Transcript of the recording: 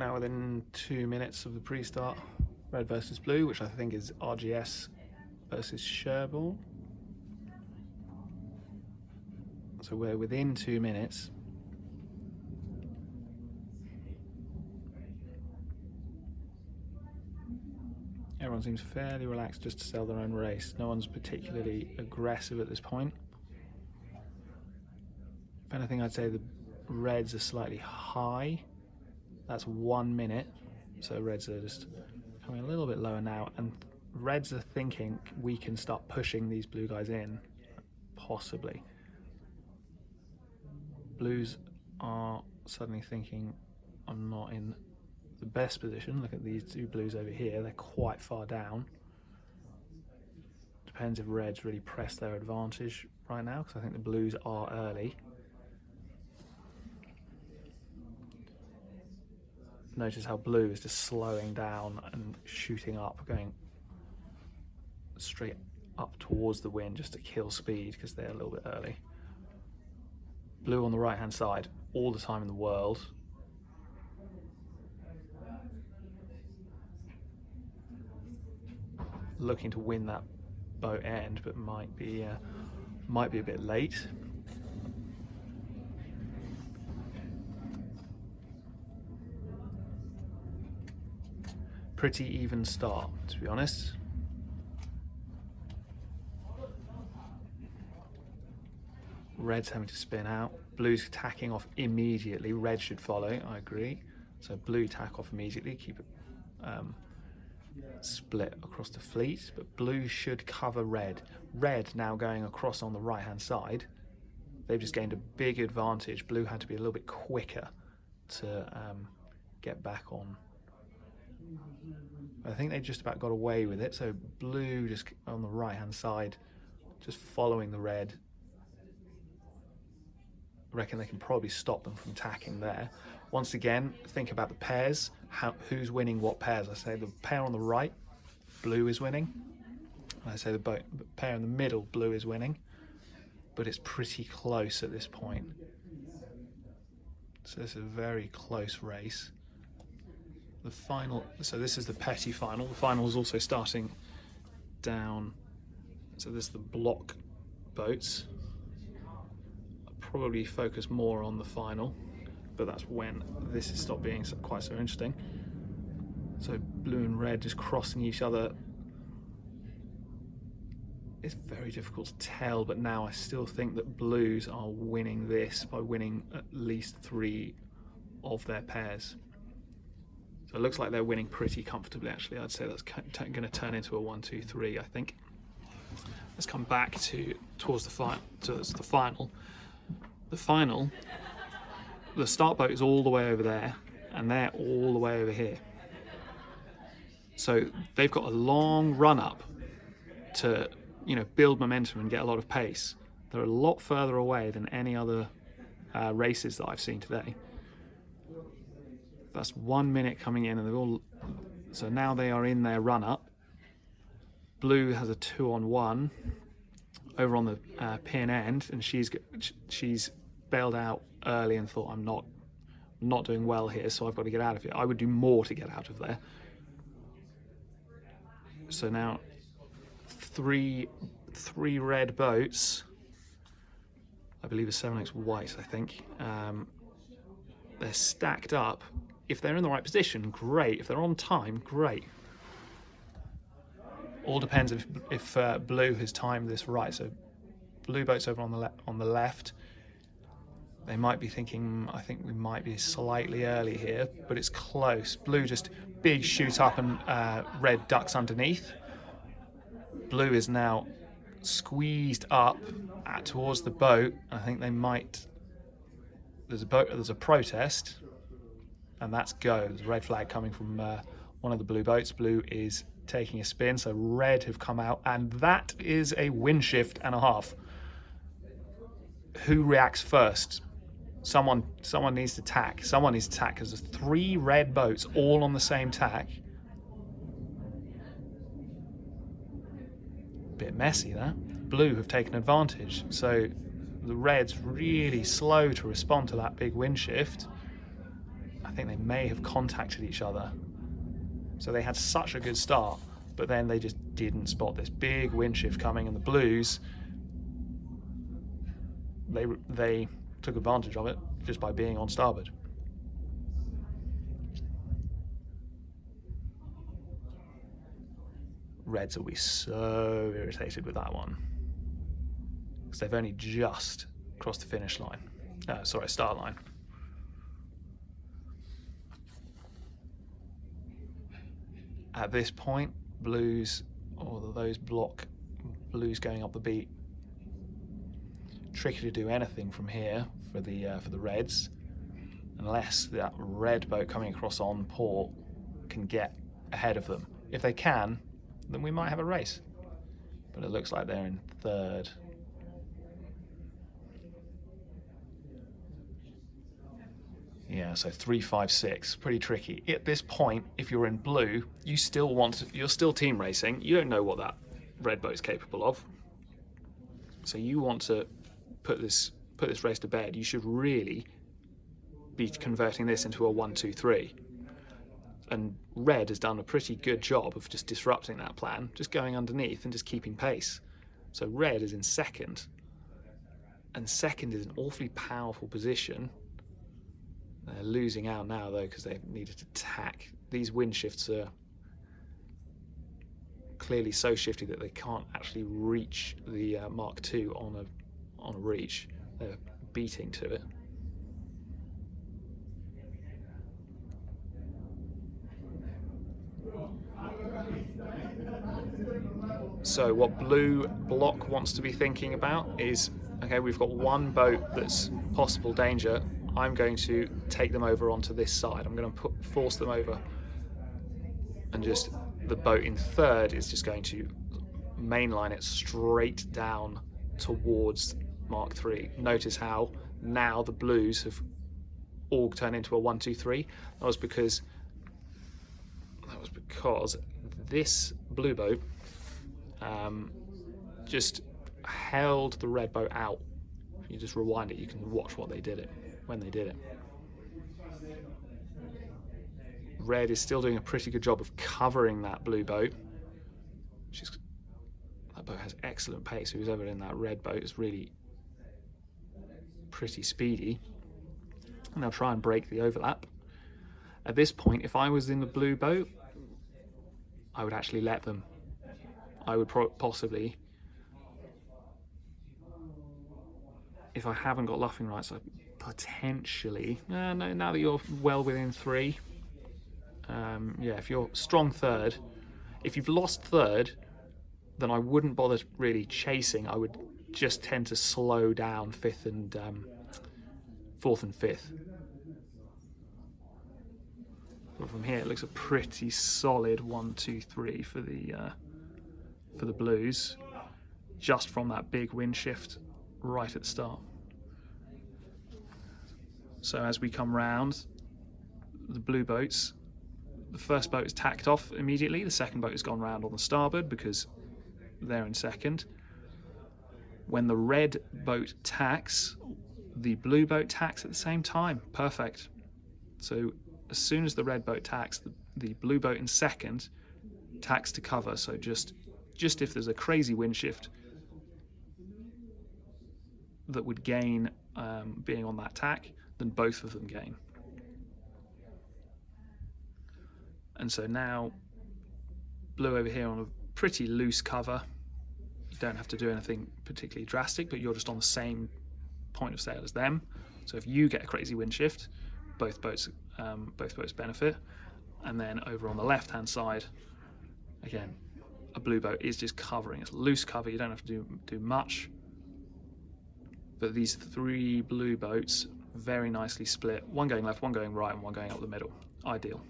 now within 2 minutes of the pre-start. Red versus blue, which I think is RGS versus Sherborne. So we're within 2 minutes. Everyone seems fairly relaxed just to sell their own race. No one's particularly aggressive at this point. If anything, I'd say the reds are slightly high. That's 1 minute. So reds are just coming a little bit lower now. And reds are thinking we can start pushing these blue guys in, possibly. Blues are suddenly thinking I'm not in the best position. Look at these two blues over here, they're quite far down. Depends if reds really press their advantage right now, because I think the blues are early. Notice how blue is just slowing down and shooting up, going straight up towards the wind just to kill speed because they're a little bit early. Blue on the right hand side all the time in the world. Looking to win that boat end, but might be a bit late. Pretty even start, to be honest. Red's having to spin out. Blue's tacking off immediately. Red should follow, I agree. So blue tack off immediately, keep it split across the fleet, but blue should cover red. Red now going across on the right hand side. They've just gained a big advantage. Blue had to be a little bit quicker to get back on. I think they just about got away with it. So blue just on the right hand side, just following the red. I reckon they can probably stop them from tacking there. Once again, think about the pairs. Who's winning what pairs? I say the pair on the right, blue is winning. I say the pair in the middle, blue is winning. But it's pretty close at this point. So this is a very close race. The final, so this is the petty final. The final is also starting down. So this is the block boats. I'll probably focus more on the final, but that's when this has stopped being quite so interesting. So blue and red just crossing each other. It's very difficult to tell, but now I still think that blues are winning this by winning at least 3 of their pairs. So it looks like they're winning pretty comfortably, actually. I'd say that's going to turn into a 1-2-3, I think. Let's come back towards the final. So that's the final. The final, the start boat is all the way over there, and they're all the way over here. So they've got a long run up to, build momentum and get a lot of pace. They're a lot further away than any other races that I've seen today. That's 1 minute coming in, and they've all. So now they are in their run up. Blue has a 2-on-1 over on the pin end, and she's bailed out early and thought, I'm not doing well here, so I've got to get out of here. I would do more to get out of there. So now three red boats, I believe it's 7x white, I think. They're stacked up. If they're in the right position, great. If they're on time, great. All depends if blue has timed this right. So blue boats over on the left. They might be thinking, I think we might be slightly early here, but it's close. Blue just big shoot up, and red ducks underneath. Blue is now squeezed up towards the boat. I think they might. There's a protest, and that's go. There's a red flag coming from one of the blue boats. Blue is taking a spin, so red have come out, and that is a wind shift and a half. Who reacts first? Someone needs to tack. Someone needs to tack, because there's 3 red boats all on the same tack. Bit messy, that. Blue have taken advantage, so the red's really slow to respond to that big wind shift. I think they may have contacted each other. So they had such a good start, but then they just didn't spot this big wind shift coming, and the Blues, they took advantage of it just by being on starboard. Reds will be so irritated with that one, because they've only just crossed the finish line. Sorry, start line. At this point, Blues, or those block Blues going up the beat, tricky to do anything from here for the Reds, unless that red boat coming across on port can get ahead of them. If they can, then we might have a race. But it looks like they're in third. Yeah, so 3, 5, 6, pretty tricky. At this point, if you're in blue, you're still team racing. You don't know what that red boat's capable of. So you want to put this race to bed. You should really be converting this into a 1, 2, 3. And red has done a pretty good job of just disrupting that plan, just going underneath and just keeping pace. So red is in second, and second is an awfully powerful position. They're losing out now though, because they've needed to tack. These wind shifts are clearly so shifty that they can't actually reach the Mark II on a reach. They're beating to it. So what blue block wants to be thinking about is, okay, we've got one boat that's possible danger. I'm going to take them over onto this side. I'm going to force them over, and just the boat in third is just going to mainline it straight down towards Mark III. Notice how now the Blues have all turned into a 1, 2, 3. That was because this blue boat just held the red boat out. If you just rewind it, you can watch when they did it. Red is still doing a pretty good job of covering that blue boat. That boat has excellent pace. Who's ever in that red boat is really pretty speedy. And they'll try and break the overlap. At this point, if I was in the blue boat, I would actually let them. I would possibly, if I haven't got luffing rights, I potentially, no, now that you're well within 3, yeah, if you're strong third, if you've lost third, then I wouldn't bother really chasing. I would just tend to slow down 4th and 5th. But from here, it looks a pretty solid 1, 2, 3 for the Blues, just from that big wind shift right at the start. So as we come round, the blue boats, the first boat is tacked off immediately, the second boat has gone round on the starboard because they're in second. When the red boat tacks, the blue boat tacks at the same time. Perfect. So as soon as the red boat tacks, the blue boat in second tacks to cover. So just if there's a crazy wind shift that would gain being on that tack, then both of them gain. And so now blue over here on a pretty loose cover. You don't have to do anything particularly drastic, but you're just on the same point of sail as them. So if you get a crazy wind shift, both boats benefit. And then over on the left hand side, again, a blue boat is just covering. It's loose cover, you don't have to do much. But these 3 blue boats very nicely split, one going left, one going right, and one going up the middle. Ideal.